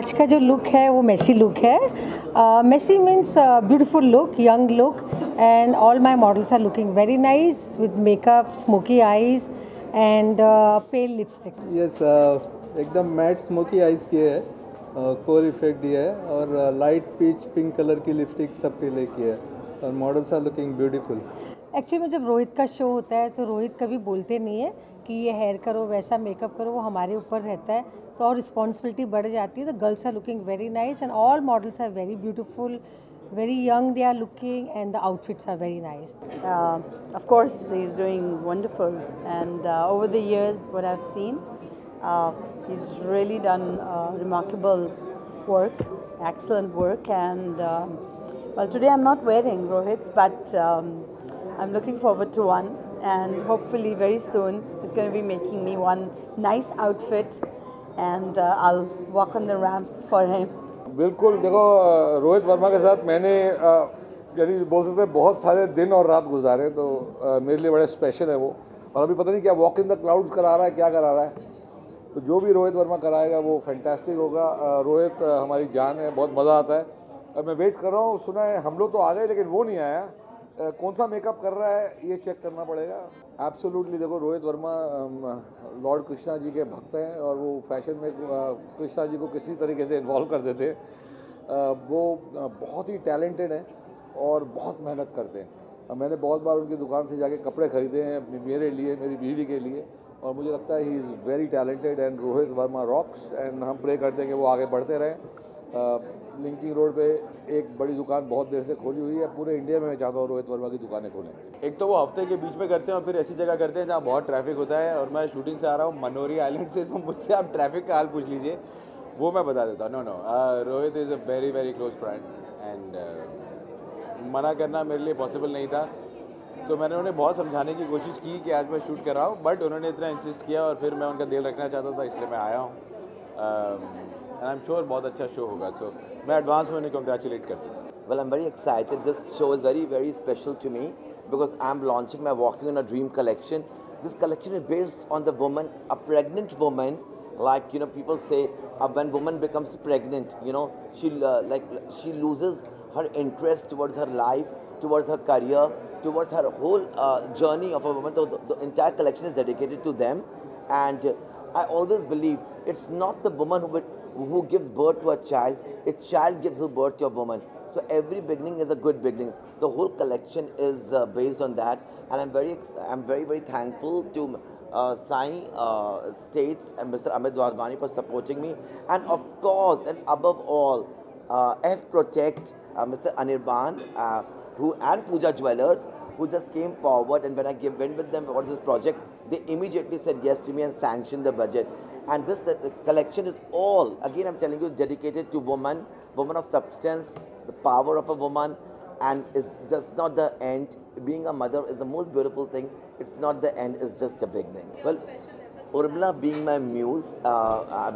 आज का जो लुक है वो मेसी लुक है. Messy means beautiful look, young look, and all my models are looking very nice with makeup, smoky eyes and pale lipstick. Yes, एकदम matte smoky eyes किए है, core effect दिया है और लाइट पीच पिंक कलर की lipstick सबके लिए किया है और models are looking beautiful. Actually में जब रोहित का शो होता है तो रोहित कभी बोलते नहीं है कि ये हेयर करो, वैसा मेकअप करो, वो हमारे ऊपर रहता है तो और रिस्पॉन्सिबिलिटी बढ़ जाती है. The girls are looking very nice and all models are very beautiful, very young they are looking, and the outfits are very nice. Of course, he's doing wonderful, and over the years, what I've seen, he's really done remarkable work, excellent work, and well, today I'm not wearing Rohit's, but I'm looking forward to one, and hopefully very soon he's going to be making me one nice outfit, and I'll walk on the ramp for him. बिल्कुल. देखो, रोहित वर्मा के साथ मैंने यानी बोल सकते हैं बहुत सारे दिन और रात गुजारे, तो मेरे लिए बड़ा स्पेशल है वो. और अभी पता नहीं क्या वॉक इन द क्लाउड्स करा रहा है, क्या करा रहा है, तो जो भी रोहित वर्मा कराएगा वो फैंटास्टिक होगा. रोहित हमारी जान है, बहुत मज़ा आता है. अब मैं वेट कर रहा हूँ, सुना है हम लोग तो आ गए लेकिन वो नहीं आया. कौन सा मेकअप कर रहा है ये चेक करना पड़ेगा. एब्सोल्युटली. देखो, रोहित वर्मा लॉर्ड कृष्णा जी के भक्त हैं और वो फैशन में कृष्णा जी को किसी तरीके से इन्वॉल्व कर देते हैं. वो बहुत ही टैलेंटेड हैं और बहुत मेहनत करते हैं. मैंने बहुत बार उनकी दुकान से जाके कपड़े ख़रीदे हैं मेरे लिए, मेरी बीवी के लिए, और मुझे लगता है he is very talented and Rohit Verma rocks. And हम प्रे करते हैं कि वो आगे बढ़ते रहें. लिंकिंग रोड पे एक बड़ी दुकान बहुत देर से खोली हुई है. पूरे इंडिया में मैं चाहता हूँ रोहित वर्मा की दुकानें खोलें. एक तो वो हफ्ते के बीच में करते हैं और फिर ऐसी जगह करते हैं जहाँ बहुत ट्रैफिक होता है. और मैं शूटिंग से आ रहा हूँ मनोरी आइलैंड से, तो मुझसे आप ट्रैफिक का हाल पूछ लीजिए, वो मैं बता देता हूँ. No Rohit is a very very close friend and मना करना मेरे लिए पॉसिबल नहीं था. तो मैंने उन्हें बहुत समझाने की कोशिश की कि आज मैं शूट कर रहा हूँ, बट उन्होंने इतना इंसिस्ट किया और फिर मैं उनका दिल रखना चाहता था, इसलिए मैं आया हूँ. एंड आई एम श्योर बहुत अच्छा शो होगा. सो मैं एडवांस में उन्हें कंग्रेचुलेट करता हूँ. Well, I'm very excited. This show is very, very special to me because I'm launching my Walking on a Dream collection. This collection is based on the woman, a pregnant woman. Like, people say, when woman becomes pregnant, she loses her interest towards her life, towards her career, towards her whole journey of a woman. So the entire collection is dedicated to them. And I always believe it's not the woman who gives birth to a child, a child gives birth to a woman. So every beginning is a good beginning. The whole collection is based on that, and I'm very, very thankful to Sai State and Mr. Amit Dwarwani for supporting me, and of course, and above all, F Protect, Mr. Anirban, and Pooja Jewelers, who just came forward, and when I went with them for this project, they immediately said yes to me and sanctioned the budget. And this collection is all, again I'm telling you, dedicated to woman of substance, the power of a woman, and it's just not the end. Being a mother is the most beautiful thing. It's not the end, it's just a beginning. Well, Urmila being my muse,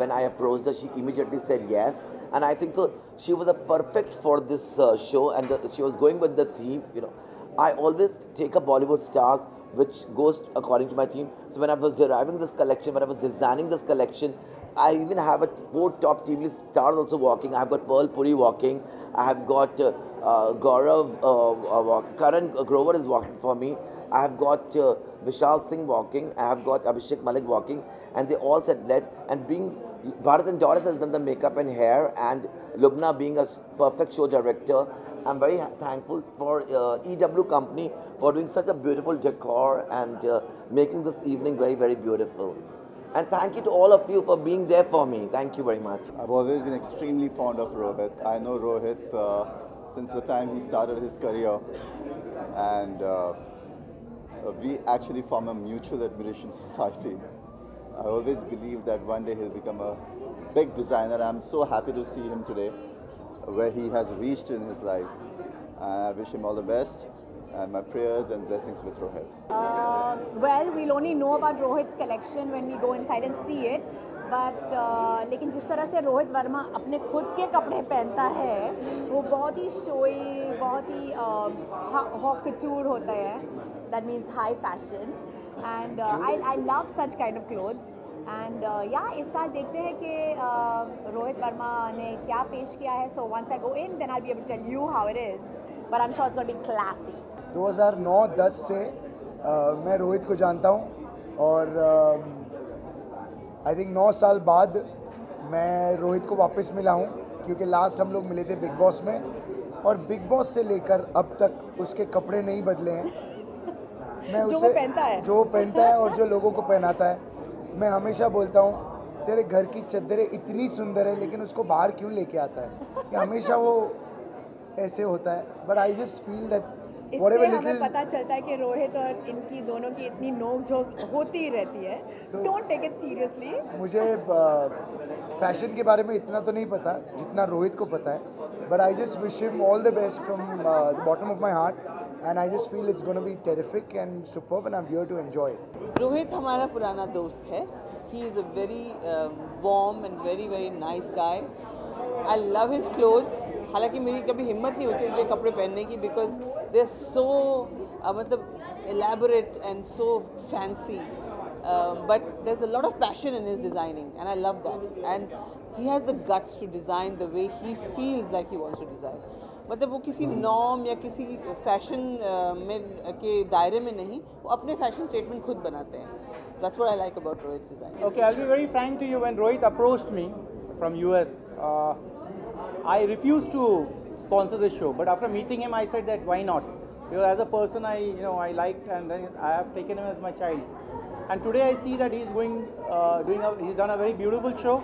when I approached her, she immediately said yes. And I think so, she was a perfect for this show, and she was going with the theme. I always take a Bollywood star which goes according to my theme. So when I was deriving this collection, when I was designing this collection, I even have 4 top TV stars also walking. I've got Pearl Puri walking. I have got Gaurav, Karan Grover is walking for me. I have got Vishal Singh walking. I have got Abhishek Malik walking. And they all said let. And being Bharat and Doris has done the makeup and hair, and Lubna being a perfect show director. I'm very thankful for EW Company for doing such a beautiful decor and making this evening very, very beautiful. And thank you to all of you for being there for me. Thank you very much. I've always been extremely fond of Rohit. I know Rohit since the time he started his career, and we actually form a mutual admiration society. I always believe that one day he'll become a big designer. I'm so happy to see him today, where he has reached in his life. And I wish him all the best, and my prayers and blessings with Rohit. Well, we'll only know about Rohit's collection when we go inside and see it. But लेकिन जिस तरह से रोहित वर्मा अपने खुद के कपड़े पहनता है, वो बहुत ही शोई, बहुत ही हॉट कटूर होता है. That means high fashion. And I love such kind of clothes. And या इस साल देखते हैं कि रोहित वर्मा ने क्या पेश किया है. So once I go in then I be able to tell you how it is, but I am sure it's gonna be classy. 2009-10 से मैं रोहित को जानता हूँ और आई थिंक 9 साल बाद मैं रोहित को वापस मिला हूँ, क्योंकि लास्ट हम लोग मिले थे बिग बॉस में, और बिग बॉस से लेकर अब तक उसके कपड़े नहीं बदले हैं. मैं जो उसे वो पहनता है और जो लोगों को पहनाता है. मैं हमेशा बोलता हूँ तेरे घर की चद्दरें इतनी सुंदर है, लेकिन उसको बाहर क्यों लेके आता है, कि हमेशा वो ऐसे होता है. But I just feel that इससे हमें पता चलता है कि रोहित और इनकी दोनों की इतनी नोक झोंक होती ही रहती है. Don't take it seriously. मुझे फैशन के बारे में इतना तो नहीं पता जितना रोहित को पता है, but I just wish him all the best from the bottom of my heart, and I just feel it's gonna be terrific and superb and I am here to enjoy. Rohit हमारा पुराना दोस्त है. He is a very warm and very very nice guy. I love his clothes. हालांकि मेरी कभी हिम्मत नहीं होती उनके कपड़े पहनने की, बिकॉज दे आर सो मतलब elaborate and so fancy, but there is a lot of passion in his designing and I love that. And he has the guts to design the way he feels like he wants to design. मतलब वो किसी norm या किसी fashion में के दायरे में नहीं, वो अपने फैशन स्टेटमेंट खुद बनाते हैं. That's what I like about Rohit's design. Okay, I'll be very frank to you. When Rohit approached me from US, I refused to sponsor this show. But after meeting him, I said that why not? Because as a person, I liked, and then I have taken him as my child. And today I see that he's he's done a very beautiful show,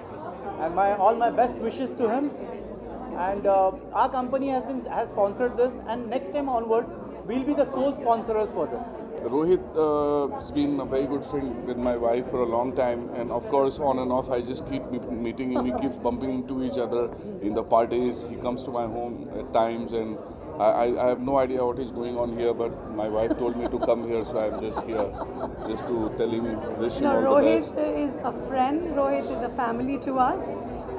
and all my best wishes to him. And our company has sponsored this, and next time onwards we'll be the sole sponsors for this. Rohit has been a very good friend with my wife for a long time, and of course on and off I just keep meeting him. We keep bumping into each other in the parties. He comes to my home at times, and I have no idea what is going on here, but my wife told me to come here, so I'm just here just to tell him, wish him all the best. Rohit is a friend. Rohit is a family to us.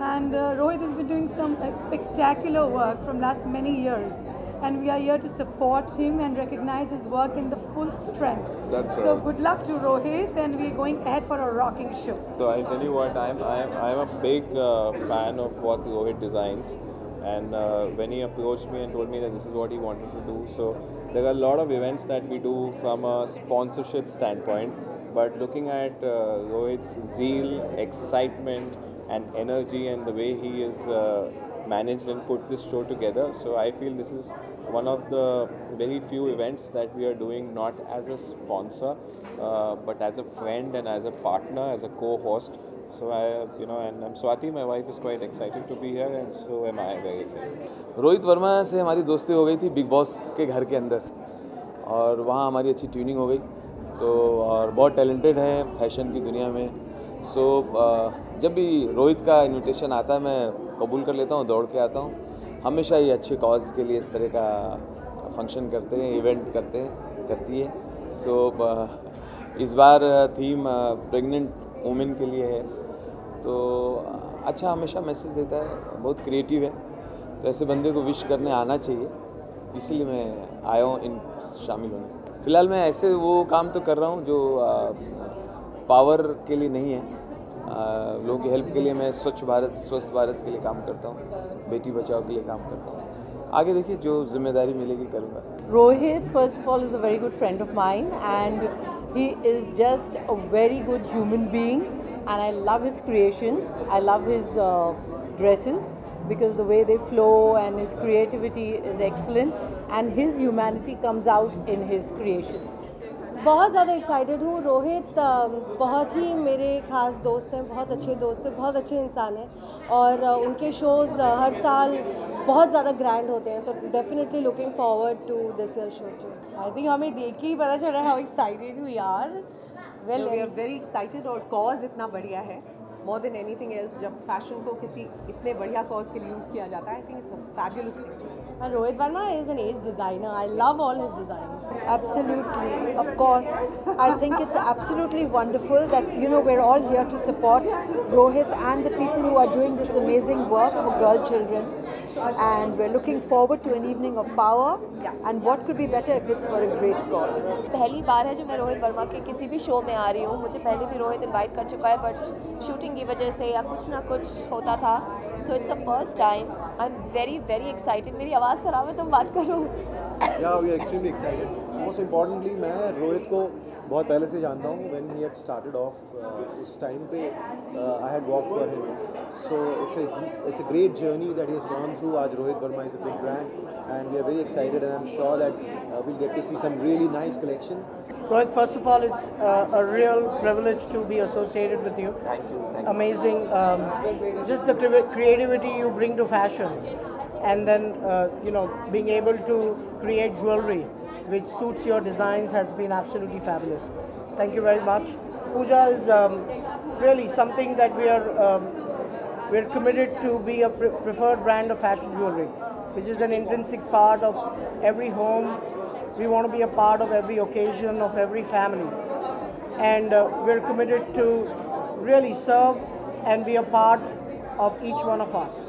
And Rohit has been doing some spectacular work from last many years, and we are here to support him and recognize his work in the full strength. That's so right. good luck to Rohit, and we are going ahead for a rocking show. So I tell you what, I'm a big fan of what Rohit designs, and when he approached me and told me that this is what he wanted to do, so there are a lot of events that we do from a sponsorship standpoint, but looking at Rohit's zeal, excitement and energy and the way he is managed and put this show together, so I feel this is one of the very few events that we are doing not as a sponsor but as a friend and as a partner, as a co-host. So and I'm Swati, my wife is quite excited to be here, and so am I very excited. Rohit Verma से हमारी दोस्ती हो गई थी big boss के घर के अंदर, और वहाँ हमारी अच्छी ट्यूनिंग हो गई. तो और बहुत टैलेंटेड हैं फैशन की दुनिया में. सो जब भी रोहित का इनविटेशन आता है मैं कबूल कर लेता हूँ, दौड़ के आता हूँ. हमेशा ही अच्छे कॉज के लिए इस तरह का फंक्शन करते हैं, इवेंट करती है. सो इस बार थीम प्रेग्नेंट वुमेन के लिए है, तो अच्छा हमेशा मैसेज देता है, बहुत क्रिएटिव है. तो ऐसे बंदे को विश करने आना चाहिए, इसीलिए मैं आया हूँ इन शामिल होने. फ़िलहाल मैं ऐसे वो काम तो कर रहा हूँ जो पावर के लिए नहीं है. लोगों की हेल्प के लिए मैं स्वच्छ भारत स्वस्थ भारत के लिए काम करता हूँ, बेटी बचाओ के लिए काम करता हूँ. आगे देखिए जो जिम्मेदारी मिलेगी करूँगा. Rohit, first of all, is a very good friend of mine, and he is just a very good human being, and I love his creations. I love his dresses because the way they flow, and his creativity is excellent, and his humanity comes out in his creations. बहुत ज़्यादा excited हूँ. रोहित बहुत ही मेरे खास दोस्त हैं, बहुत अच्छे दोस्त हैं, बहुत अच्छे इंसान हैं, और उनके शोज़ हर साल बहुत ज़्यादा ग्रैंड होते हैं. तो definitely looking forward to this year show too. I think हमें देख के ही पता चल रहा है how excited you are. Well we are very excited, और कॉज इतना बढ़िया है. more than anything else, जब fashion को किसी इतने बढ़िया cause के लिए use किया जाता है, I think it's a fabulous thing. Rohit Verma is an ace designer. I love all his designs. Absolutely, of course. I think it's absolutely wonderful that, you know, we're all here to support Rohit and the people who are doing this amazing work for girl children. And we're looking forward to an evening of power. And what could be better if it's for a great cause? पहली बार है जो मैं रोहित वर्मा के किसी भी show में आ रही हूँ. मुझे पहले भी रोहित इनवाइट कर चुका है, बट शूटिंग की वजह से या कुछ ना कुछ होता था. So it's a first time. I am very excited. मेरी आवाज़ खराब है, तुम बात करो. Yeah, we are extremely excited. Most importantly, मैं रोहित को बहुत पहले से जानता हूँ. When he had started off, उस टाइम पे I had worked for him. So it's a great journey that he has gone through. आज Rohit Verma is a big brand, and we are very excited, and I'm sure that we'll get to see some really nice collection. Rohit, first of all, it's a real privilege to be associated with you. Thank you. Amazing. Just the creativity you bring to fashion, and then you know, being able to create jewelry which suits your designs has been absolutely fabulous. Thank you very much. Pooja is really something that we're committed to be a preferred brand of fashion jewelry, which is an intrinsic part of every home. We want to be a part of every occasion of every family, and we're committed to really serve and be a part of each one of us.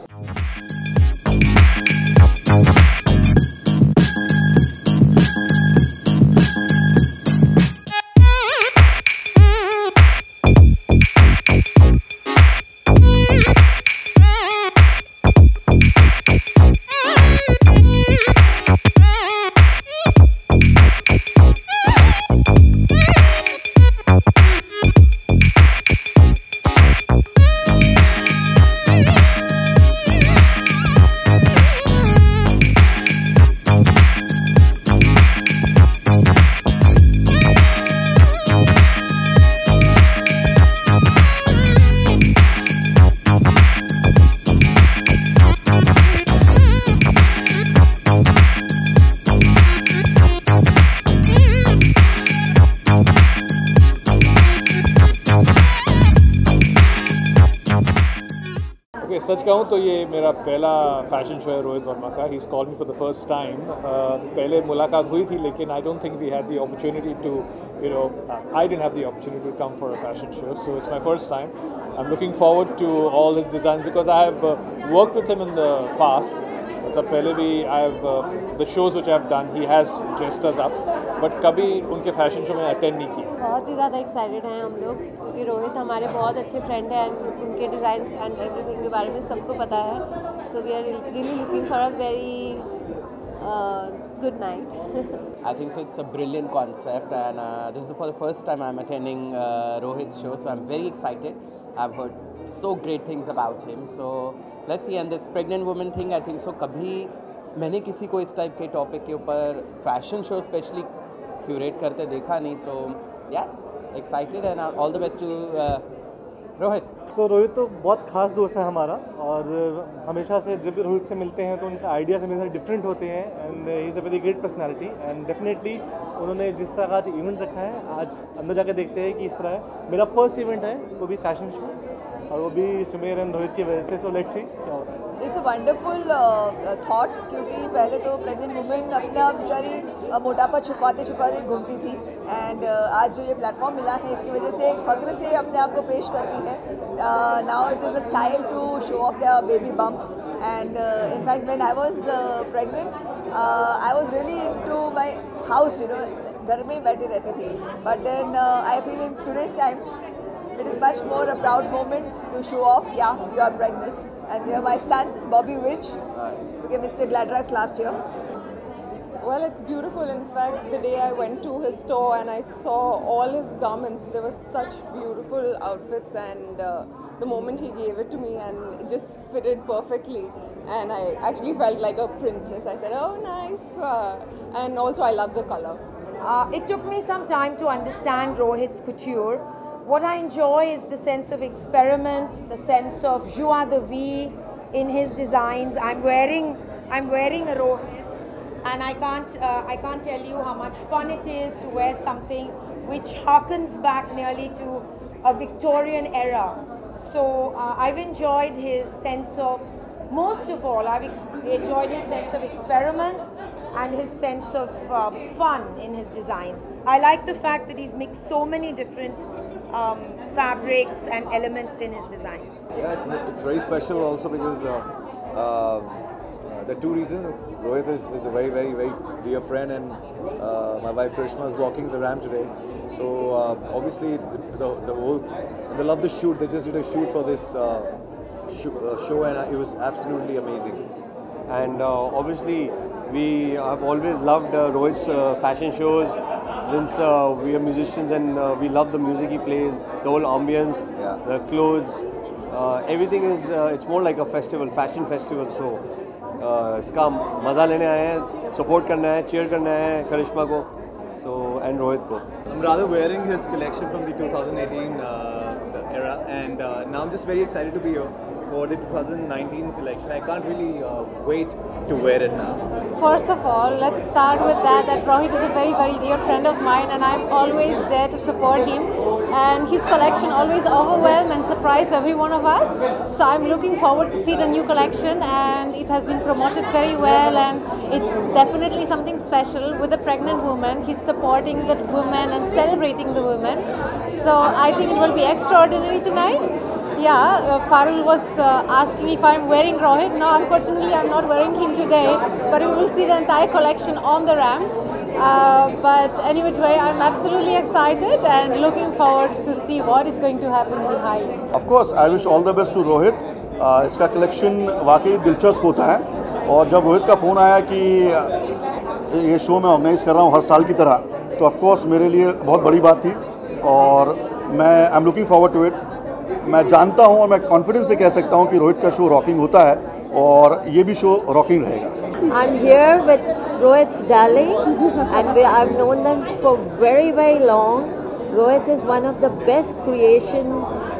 सच कहूँ तो ये मेरा पहला fashion show है रोहित वर्मा का. He is called me for the first time. पहले मुलाकात हुई थी, लेकिन I don't think we had the opportunity to, you know, I didn't have the opportunity to come for a fashion show. So it's my first time. I am looking forward to all his design because I have worked with him in the past. मतलब पहले भी I have the shows which I have done, he has dressed us up, but कभी उनके fashion show में attend नहीं किया. बहुत ही ज़्यादा एक्साइटेड हैं हम लोग, क्योंकि रोहित हमारे बहुत अच्छे फ्रेंड हैं एंड उनके डिज़ाइंस एंड एवरीथिंग के बारे में सबको पता है. So we are really looking for a very good night. I think so. It's a brilliant concept, and this is for the first time I'm attending Rohit's show, so I'm very excited. I've heard so great things about him. So let's see. And this pregnant woman thing, I think so. कभी मैंने किसी को इस type के topic के ऊपर fashion show specially curate करते देखा नहीं. So yes, excited and all the best to Rohit. सो रोहित तो बहुत खास दोस्त है हमारा, और हमेशा से जब भी रोहित से मिलते हैं तो उनका आइडियाज़ हमेशा डिफरेंट होते हैं, and he is a very great personality. And definitely उन्होंने जिस तरह का आज इवेंट रखा है, आज अंदर जाके देखते हैं कि इस तरह है. मेरा फर्स्ट इवेंट है, वो भी फैशन शो, और वो भी सुमेर एंड रोहित की वजह से. सो लेट्स सी क्या होता है. इट्स अ वंडरफुल थॉट, क्योंकि पहले तो प्रेग्नेंट वुमेन अपना बेचारी मोटापा छुपाते छुपाते घूमती थी, एंड आज जो ये प्लेटफॉर्म मिला है इसकी वजह से एक फ़ख्र से अपने आप को पेश करती है. Now it is a style to show off the baby bump. And in fact when I was pregnant I was really into my house, you know, घर में ही बैठी रहती थी. But then I feel in today's times it is much more a proud moment to show off, yeah, you are pregnant. And you know, my son, Bobby Witch, became Mr. Gladrax last year. Well, it's beautiful. In fact, the day I went to his store and I saw all his garments, there were such beautiful outfits, and the moment he gave it to me, and it just fitted perfectly. And I actually felt like a princess. I said, oh, nice. And also, I love the color. It took me some time to understand Rohit's couture. What I enjoy is the sense of experiment, the sense of joie de vie in his designs. I'm wearing a Rohit, and I can't tell you how much fun it is to wear something which harkens back nearly to a Victorian era. So I've enjoyed his sense of, most of all, enjoyed his sense of experiment and his sense of fun in his designs. I like the fact that he's mixed so many different fabrics and elements in his design. Yeah, it's very special also because there are two reasons. Rohit is a very, very, very dear friend, and my wife Karishma is walking the ramp today. So obviously the whole, they love the shoot. They just did a shoot for this show, and it was absolutely amazing. And obviously we have always loved Rohit's fashion shows since we are musicians, and we love the music he plays, the whole ambience, the clothes, everything is, it's more like a festival, fashion festival. So इसका मज़ा लेने आए हैं, support करना है, cheer करना है करिश्मा को, so and Rohit को. I'm rather wearing his collection from the 2018 era, and now I'm just very excited to be here for the 2019 selection. I can't really wait to wear it now. First of all, let's start with that Rohit is a very, very dear friend of mine, and I'm always there to support him. And his collection always overwhelm and surprise every one of us. So I'm looking forward to see the new collection, and it has been promoted very well, and it's definitely something special with a pregnant woman. He's supporting that woman and celebrating the woman. So I think it will be extraordinary tonight. Yeah, Parul was asking if I'm wearing Rohit. No, unfortunately I'm not wearing him today, but we will see the entire collection on the ramp. But anyway, I'm absolutely excited and looking forward to see what is going to happen behind. Of course, I wish all the best to Rohit. इसका collection वाकई दिलचस्प होता है, और जब रोहित का phone आया कि ये शो मैं ऑर्गेनाइज़ कर रहा हूँ हर साल की तरह, तो ऑफ कोर्स मेरे लिए बहुत बड़ी बात थी, और मैं I am looking forward to it. मैं जानता हूँ और मैं कॉन्फिडेंस से कह सकता हूँ कि रोहित का शो रॉकिंग होता है, और ये भी शो रॉकिंग रहेगा. I'm here with Rohit's darling, and I've known them for very, very long. Rohit is one of the best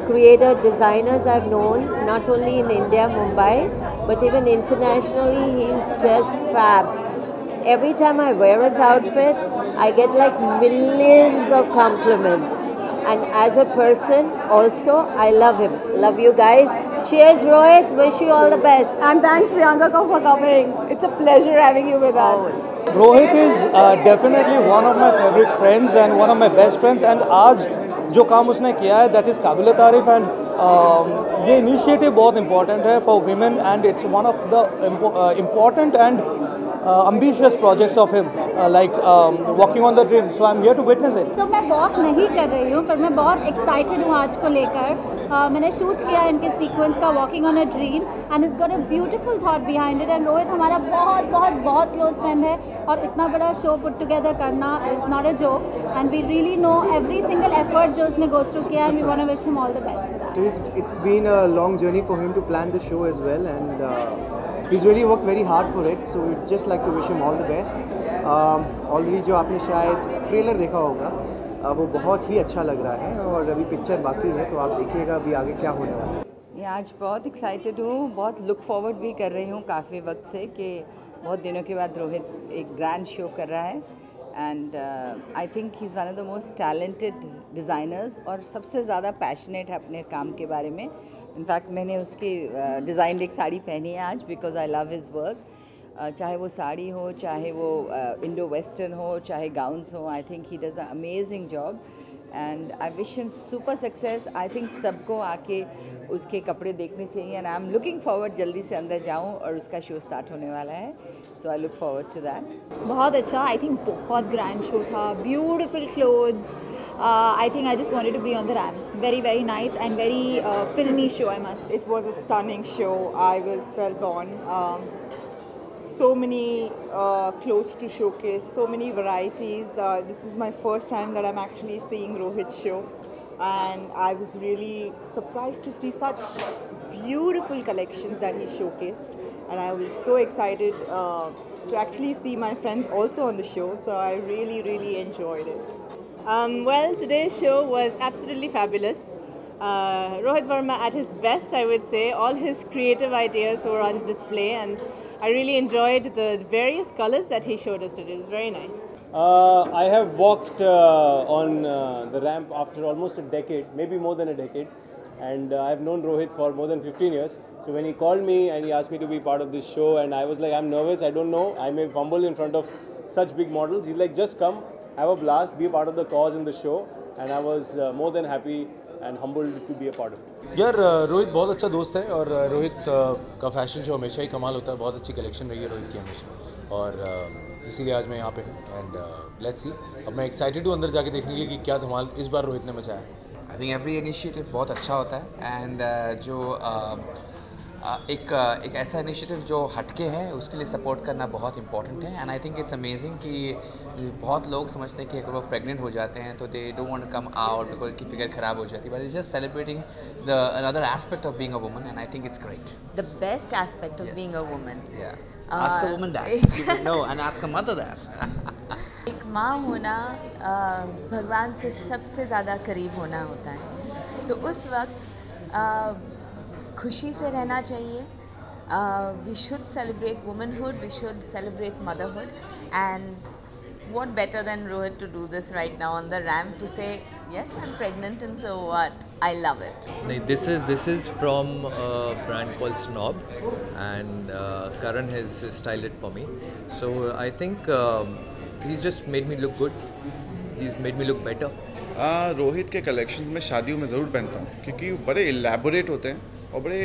creator designers I've known, not only in India, Mumbai, but even internationally. He's just fab. Every time I wear his outfit, I get like millions of compliments. And as a person also, I love him. Love you guys. Cheers, Rohit. Wish you all the best. And thanks, Priyanka, for coming. It's a pleasure having you with us. Rohit is definitely one of my favorite friends and one of my best friends. And आज जो काम उसने किया है, that is काबिल तारीफ. And ये initiative बहुत important है for women, and it's one of the important and ambitious projects of him, like walking on the dream. So I'm here to witness it. So मैं walk नहीं कर रही हूँ, पर मैं बहुत excited हूँ आज को लेकर. मैंने shoot किया इनके sequence का walking on a dream, and it's got a beautiful thought behind it. And Rohit हमारा बहुत बहुत बहुत close friend है, और इतना बड़ा show put together करना is not a joke. And we really know every single effort जो उसने go through किया, and we want to wish him all the best for that. It's been a long journey for him to plan the show as well, and he's really worked very hard for it, so we'd just like to wish him all the best. Already जो आपने शायद trailer देखा होगा, वो बहुत ही अच्छा लग रहा है, और अभी पिक्चर बाकी है, तो आप देखिएगा अभी आगे क्या होने वाला है. मैं आज बहुत एक्साइटेड हूँ, बहुत लुक फॉरवर्ड भी कर रही हूँ काफ़ी वक्त से कि बहुत दिनों के बाद रोहित एक ग्रैंड शो कर रहा है. And I think he is one of the most talented designers, और सबसे ज़्यादा पैशनेट है अपने काम के बारे में. इनफैक्ट मैंने उसकी डिज़ाइन एक साड़ी पहनी है आज, because I love his work. चाहे वो साड़ी हो, चाहे वो इंडो वेस्टर्न हो, चाहे गाउन्स हो, I think he does a amazing job, and I wish him super success. I think सबको आके उसके कपड़े देखने चाहिए, and I am looking forward जल्दी से अंदर जाऊँ, और उसका शो स्टार्ट होने वाला है. So I look forward to that. बहुत अच्छा, आई थिंक बहुत ग्रैंड शो था. Beautiful clothes. I think I just wanted to be on the ramp. Very, very nice and very filmy show, I must say. It was a stunning show. I was spellbound. So many clothes to showcase, so many varieties. This is my first time that I'm actually seeing Rohit's show, and I was really surprised to see such beautiful collections that he showcased, and I was so excited to actually see my friends also on the show, so I really, really enjoyed it. Well, today's show was absolutely fabulous. Rohit Verma at his best, I would say. All his creative ideas were on display, and I really enjoyed the various colors that he showed us today. It was very nice. I have walked on the ramp after almost a decade, maybe more than a decade. and I've known Rohit for more than 15 years. So when he called me and he asked me to be part of this show, and I was like, I'm nervous, I don't know, I may fumble in front of such big models. He's like, just come, have a blast, be a part of the cause in the show, and I was more than happy and humbled to be a part of it. यार रोहित बहुत अच्छा दोस्त है और रोहित का fashion show हमेशा ही कमाल होता है, बहुत अच्छी कलेक्शन रही है रोहित की हमेशा, और इसीलिए आज मैं यहाँ पे हूँ एंड लेट्स सी। अब मैं एक्साइटेड हूँ अंदर जाके देखने के लिए कि क्या धमाल इस बार रोहित ने मचाया है। आई थिंक एवरी इनिशिएटिव बहुत अच्छा होता है एंड जो एक ऐसा इनिशिएटिव जो हटके हैं उसके लिए सपोर्ट करना बहुत इंपॉर्टेंट है। And I think it's amazing कि बहुत लोग समझते हैं कि अगर वो प्रेग्नेंट हो जाते हैं तो they don't want to come out because उनकी फिगर ख़राब हो जाती है, but it's just celebrating the another aspect of being a woman and I think it's great. The best aspect of being a woman. Ask a woman that, she would know, and ask a mother that. एक माँ होना भगवान से सबसे ज़्यादा करीब होना होता है, तो उस वक्त खुशी से रहना चाहिए। We should celebrate womanhood, we should celebrate motherhood, and what better than Rohit to do this right now on the ramp to say yes, I'm pregnant and so what, I love it. This is from a brand called Snob, and Karan has styled it for me, so I think he's just made me look good, he's made me look better. Rohit के collections में शादियों में ज़रूर पहनता हूँ क्योंकि बड़े elaborate होते हैं और बड़े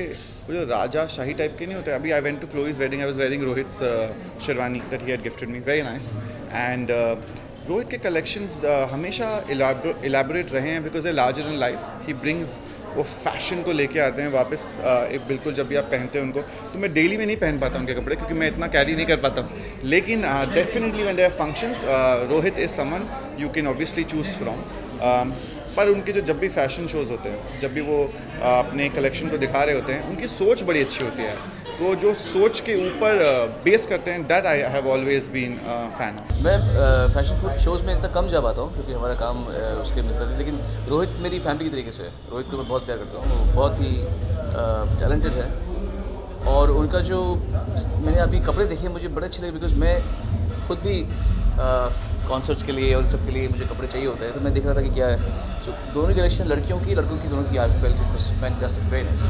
वो जो राजा शाही टाइप के नहीं होते। अभी I went to Chloe's wedding, I was wearing Rohit's sherwani that he had gifted me, very nice. And Rohit के कलेक्शंस हमेशा इलेबोरेट रहे हैं because a larger in life. He brings वो फैशन को लेके आते हैं वापस बिल्कुल। जब भी आप पहनते हैं उनको, तो मैं डेली में नहीं पहन पाता उनके कपड़े क्योंकि मैं इतना कैरी नहीं कर पाता हूँ, लेकिन definitely when there are functions Rohit is someone you can obviously choose from. पर उनके जो जब भी फैशन शोज़ होते हैं, जब भी वो अपने कलेक्शन को दिखा रहे होते हैं, उनकी सोच बड़ी अच्छी होती है। तो जो सोच के ऊपर बेस करते हैं, that I have always been fan of. मैं फैशन शोज़ में इतना कम जा पाता हूँ क्योंकि हमारा काम उसके मिलता है, लेकिन रोहित मेरी फैमिली की तरीके से। रोहित को मैं बहुत प्यार करता हूँ, वो बहुत ही टैलेंटेड है, और उनका जो मैंने अभी कपड़े देखे मुझे बड़े अच्छे लगे बिकॉज मैं खुद भी कॉन्सर्ट्स के लिए और सब के लिए मुझे कपड़े चाहिए होते हैं, तो मैं देख रहा था कि क्या है। सो दोनों कलेक्शन लड़कियों की लड़कों की दोनों की I felt it was fantastic, very nice.